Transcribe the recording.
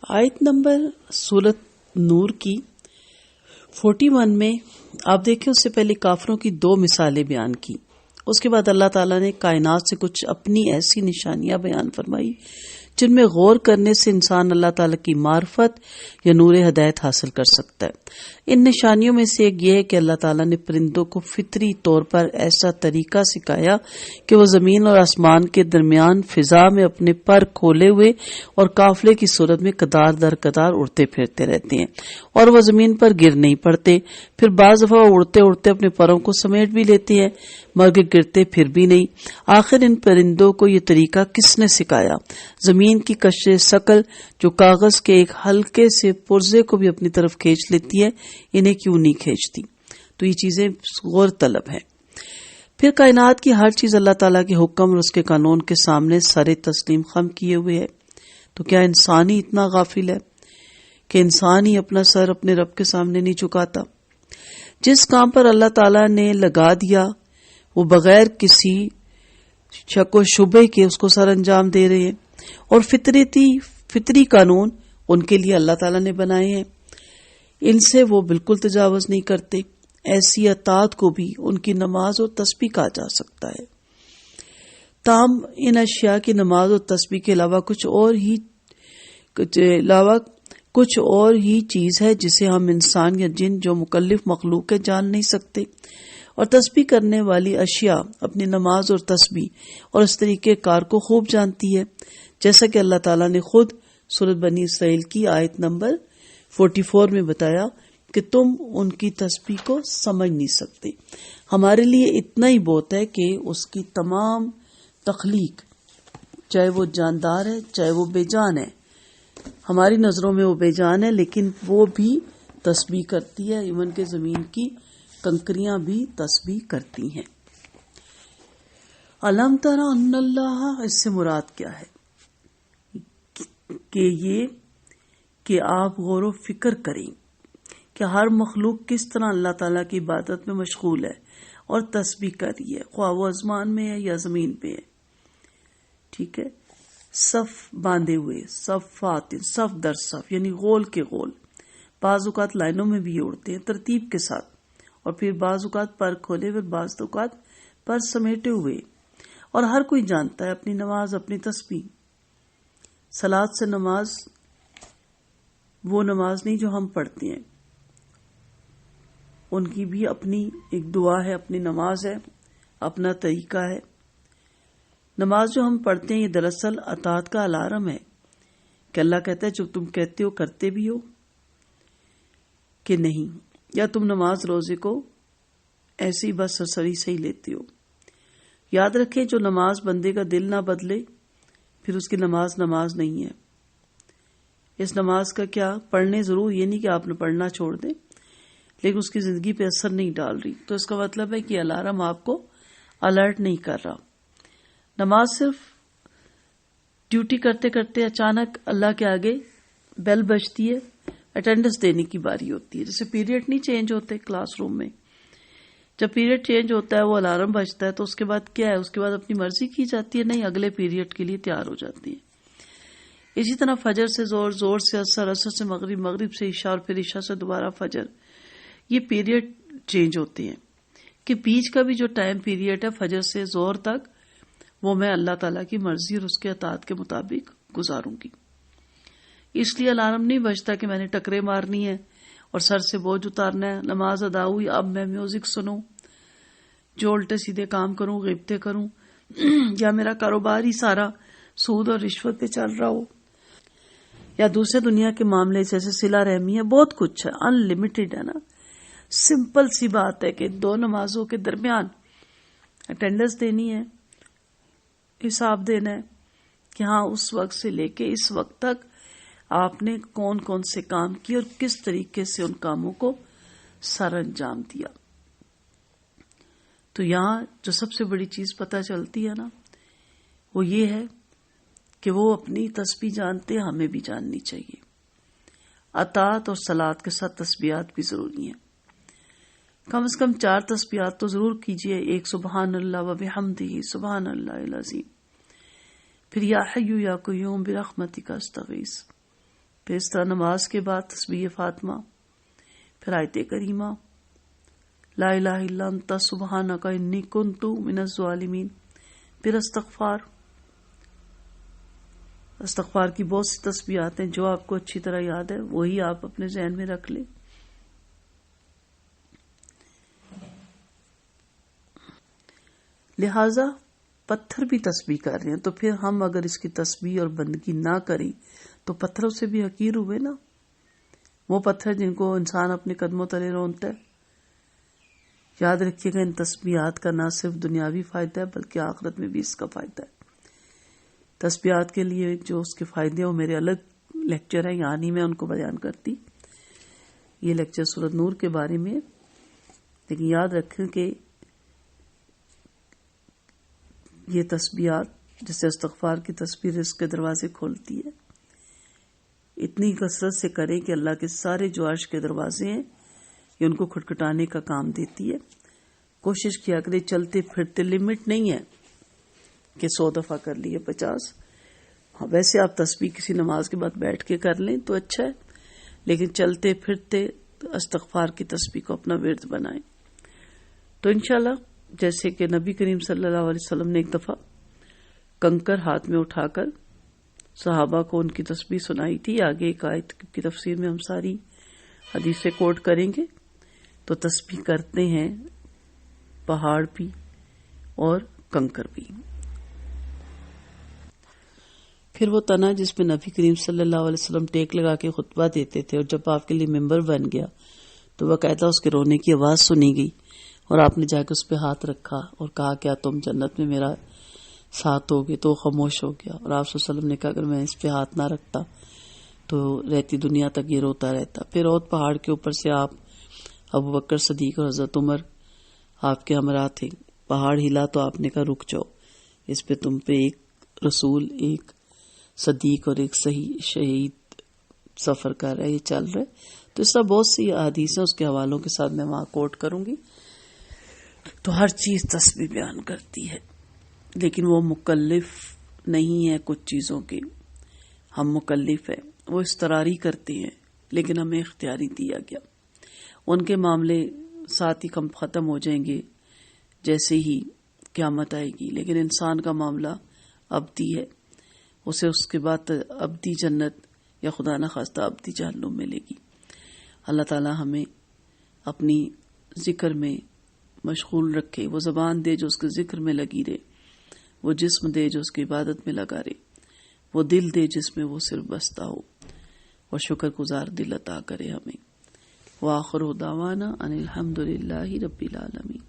آیت نمبر سورت نور کی 41 میں آپ دیکھیں، اس سے پہلے کافروں کی 2 مثالیں بیان کی. اس کے بعد اللہ تعالیٰ نے کائنات سے کچھ اپنی ایسی نشانیاں بیان فرمائی جن میں غور کرنے سے انسان اللہ تعالیٰ کی معرفت یا نور ہدایت حاصل کر سکتا ہے. ان نشانیوں میں سے ایک یہ ہے کہ اللہ تعالیٰ نے پرندوں کو فطری طور پر ایسا طریقہ سکھایا کہ وہ زمین اور آسمان کے درمیان فضا میں اپنے پر کھولے ہوئے اور قافلے کی صورت میں قطار در قطار اڑتے پھرتے رہتے ہیں اور وہ زمین پر گر نہیں پڑتے. پھر بعض دفعہ وہ اڑتے اڑتے اپنے پروں کو سمیٹ بھی لیتے ہیں مگر گرتے پھر بھی نہیں. آخر ان پرندوں کو یہ طریقہ کس نے سکھایا؟ زمین کی کشش ثقل جو کاغذ کے ایک ہلکے سے پرزے کو بھی اپنی طرف کھینچ لیتی ہے، انہیں کیوں نہیں کھینچتی؟ تو یہ چیزیں غور طلب ہیں. پھر کائنات کی ہر چیز اللہ تعالیٰ کے حکم اور اس کے قانون کے سامنے سر تسلیم خم کیے ہوئے ہے. تو کیا انسان ہی اتنا غافل ہے کہ انسان ہی اپنا سر اپنے رب کے سامنے نہیں جھکاتا؟ جس کام پر اللہ تعالیٰ نے لگا دیا وہ بغیر کسی شک و شبے کے اس کو سر انجام دے رہے ہیں، اور فطری قانون ان کے لیے اللہ تعالیٰ نے بنائے ہیں، ان سے وہ بالکل تجاوز نہیں کرتے. ایسی اطاعت کو بھی ان کی نماز اور تسبیح کہا جا سکتا ہے. تاہم ان اشیاء کی نماز اور تسبیح کے علاوہ کچھ اور ہی چیز ہے جسے ہم انسان یا جن جو مکلف مخلوق ہے جان نہیں سکتے. اور تسبیح کرنے والی اشیاء اپنی نماز اور تسبیح اور اس طریقے کار کو خوب جانتی ہے، جیسا کہ اللہ تعالیٰ نے خود سورۃ بنی اسرائیل کی آیت نمبر 44 میں بتایا کہ تم ان کی تسبیح کو سمجھ نہیں سکتے. ہمارے لیے اتنا ہی بہت ہے کہ اس کی تمام تخلیق، چاہے وہ جاندار ہے چاہے وہ بے جان ہے، ہماری نظروں میں وہ بے جان ہے لیکن وہ بھی تسبیح کرتی ہے. ایون کہ زمین کی کنکریاں بھی تسبیح کرتی ہیں. الم تر ان اللہ، اس سے مراد کیا ہے کہ یہ کہ آپ غور و فکر کریں کہ ہر مخلوق کس طرح اللہ تعالیٰ کی عبادت میں مشغول ہے اور تسبیح کر رہی ہے، خواہ وہ آسمان میں ہے یا زمین پہ ہے. ٹھیک ہے، صف باندھے ہوئے، صفات، صف در صف، یعنی غول کے غول. بعض اوقات لائنوں میں بھی اڑتے ہیں ترتیب کے ساتھ، اور پھر بعض اوقات پر کھولے ہوئے، بعض اوقات پر سمیٹے ہوئے. اور ہر کوئی جانتا ہے اپنی نماز اپنی تسبیح. صلاۃ سے نماز وہ نماز نہیں جو ہم پڑھتے ہیں، ان کی بھی اپنی ایک دعا ہے، اپنی نماز ہے، اپنا طریقہ ہے. نماز جو ہم پڑھتے ہیں یہ دراصل اطاعت کا الارم ہے کہ اللہ کہتا ہے جو تم کہتے ہو کرتے بھی ہو کہ نہیں، یا تم نماز روزے کو ایسی بس سرسری سے ہی لیتے ہو. یاد رکھیں جو نماز بندے کا دل نہ بدلے پھر اس کی نماز نہیں ہے. اس نماز کا کیا پڑھنے ضرور یہ نہیں کہ آپ نے پڑھنا چھوڑ دیں لیکن اس کی زندگی پہ اثر نہیں ڈال رہی، تو اس کا مطلب ہے کہ الارم آپ کو الرٹ نہیں کر رہا. نماز صرف ڈیوٹی کرتے کرتے اچانک اللہ کے آگے بیل بجتی ہے، اٹینڈنس دینے کی باری ہوتی ہے. جیسے پیریڈ نہیں چینج ہوتے کلاس روم میں، جب پیریڈ چینج ہوتا ہے وہ الارم بجتا ہے تو اس کے بعد کیا ہے، اس کے بعد اپنی مرضی کی جاتی ہے، نہیں اگلے پیریڈ کے لیے تیار ہو جاتی ہے. اسی طرح فجر سے زور سے عصر، عصر سے مغرب، مغرب سے عشاء اور پھر عشاء سے دوبارہ فجر، یہ پیریڈ چینج ہوتے ہیں کہ بیچ کا بھی جو ٹائم پیریڈ ہے فجر سے زور تک وہ میں اللہ تعالیٰ کی مرضی اور اس کے اطاعت کے مطابق گزاروں گی. اس لیے الارم نہیں بجتا کہ میں نے ٹکرے مارنی ہے اور سر سے بوجھ اتارنا ہے. نماز ادا ہوئی، اب میں میوزک سنوں، جو الٹے سیدھے کام کروں، غیبتیں کروں، یا میرا کاروبار ہی سارا سود اور رشوت پہ چل رہا ہو، یا دوسرے دنیا کے معاملے جیسے صلہ رحمی ہے. بہت کچھ ہے، ان لمیٹڈ ہے نا. سمپل سی بات ہے کہ 2 نمازوں کے درمیان اٹینڈنس دینی ہے، حساب دینا ہے کہ ہاں اس وقت سے لے کے اس وقت تک آپ نے کون کون سے کام کیے اور کس طریقے سے ان کاموں کو سر انجام دیا. تو یہاں جو سب سے بڑی چیز پتہ چلتی ہے نا وہ یہ ہے کہ وہ اپنی تسبیح جانتے ہیں، ہمیں بھی جاننی چاہیے. اطاعت اور صلاۃ کے ساتھ تسبیحات بھی ضروری ہیں. کم از کم 4 تسبیحات تو ضرور کیجئے. ایک سبحان اللہ و بحمدہ سبحان اللہ العظیم، پھر یا حی یا قیوم برحمتک استغیث، پھر اس طرح نماز کے بعد تسبیح فاطمہ، پھر آیت کریمہ لا الہ الا انت سبحانک انی کنت من الظالمین، پھر استغفار کی بہت سی تسبیحات ہیں، جو آپ کو اچھی طرح یاد ہے وہی آپ اپنے ذہن میں رکھ لیں۔ لہذا پتھر بھی تسبیح کر رہے ہیں، تو پھر ہم اگر اس کی تسبیح اور بندگی نہ کریں تو پتھروں سے بھی حقیر ہوئے نا، وہ پتھر جن کو انسان اپنے قدموں تلے رونتا ہے۔ یاد رکھیے گا ان تسبیحات کا نہ صرف دنیاوی فائدہ ہے بلکہ آخرت میں بھی اس کا فائدہ ہے۔ تسبیحات کے لیے جو اس کے فائدے ہیں وہ میرے الگ لیکچر ہیں، یہاں نہیں میں ان کو بیان کرتی، یہ لیکچر سورۃ نور کے بارے میں، لیکن یاد رکھیں کہ یہ تسبیحات جیسے استغفار کی تسبیح رزق کے دروازے کھولتی ہے، اتنی کثرت سے کریں کہ اللہ کے سارے جو عرش کے دروازے ہیں یہ ان کو کھٹکھٹانے کا کام دیتی ہے۔ کوشش کیا کریں چلتے پھرتے، لمٹ نہیں ہے کہ 100 دفعہ کر لیے 50، ویسے آپ تسبیح کسی نماز کے بعد بیٹھ کے کر لیں تو اچھا ہے، لیکن چلتے پھرتے استغفار کی تسبیح کو اپنا ورد بنائیں۔ تو انشاءاللہ جیسے کہ نبی کریم صلی اللہ علیہ وسلم نے ایک دفعہ کنکر ہاتھ میں اٹھا کر صحابہ کو ان کی تسبیح سنائی تھی، آگے ایک آیت کی تفسیر میں ہم ساری حدیثیں کوٹ کریں گے۔ تو تسبیح کرتے ہیں پہاڑ بھی اور کنکر بھی۔ پھر وہ تنا جس میں نبی کریم صلی اللہ علیہ وسلم ٹیک لگا کے خطبہ دیتے تھے، اور جب آپ کے لیے ممبر بن گیا تو باقاعدہ اس کے رونے کی آواز سنی گئی، اور آپ نے جا کے اس پہ ہاتھ رکھا اور کہا کیا تم جنت میں میرا ساتھ ہوگے؟ تو خاموش ہو گیا، اور آپ صلی اللہ علیہ وسلم نے کہا اگر میں اس پہ ہاتھ نہ رکھتا تو رہتی دنیا تک یہ روتا رہتا۔ پھر اور پہاڑ کے اوپر سے آپ، ابو بکر صدیق اور حضرت عمر آپ کے ہمراہ تھے، پہاڑ ہلا تو آپ نے کہا رک جاؤ، اس پہ تم پہ ایک رسول، ایک صدیق اور ایک صحیح شہید سفر کر رہا ہے، یہ چل رہا ہے۔ تو اس طرح بہت سی احادیث ہیں، اس کے حوالوں کے ساتھ میں وہاں کوٹ کروں گی۔ تو ہر چیز تسبیح بیان کرتی ہے، لیکن وہ مکلف نہیں ہے کچھ چیزوں کے، ہم مکلف ہیں، وہ استراری کرتے ہیں لیکن ہمیں اختیاری دیا گیا۔ ان کے معاملے ساتھ ہی کم ختم ہو جائیں گے جیسے ہی قیامت آئے گی، لیکن انسان کا معاملہ ابدی ہے، اسے اس کے بعد ابدی جنت یا خدا نخواستہ ابدی جہنم ملے گی۔ اللہ تعالی ہمیں اپنی ذکر میں مشغول رکھے، وہ زبان دے جو اس کے ذکر میں لگی رہے، وہ جسم دے جو اس کی عبادت میں لگا رہے، وہ دل دے جس میں وہ صرف بستہ ہو، اور شکر گزار دل عطا کرے ہمیں۔ وآخر دعوانا ان الحمد للہ رب العالمین۔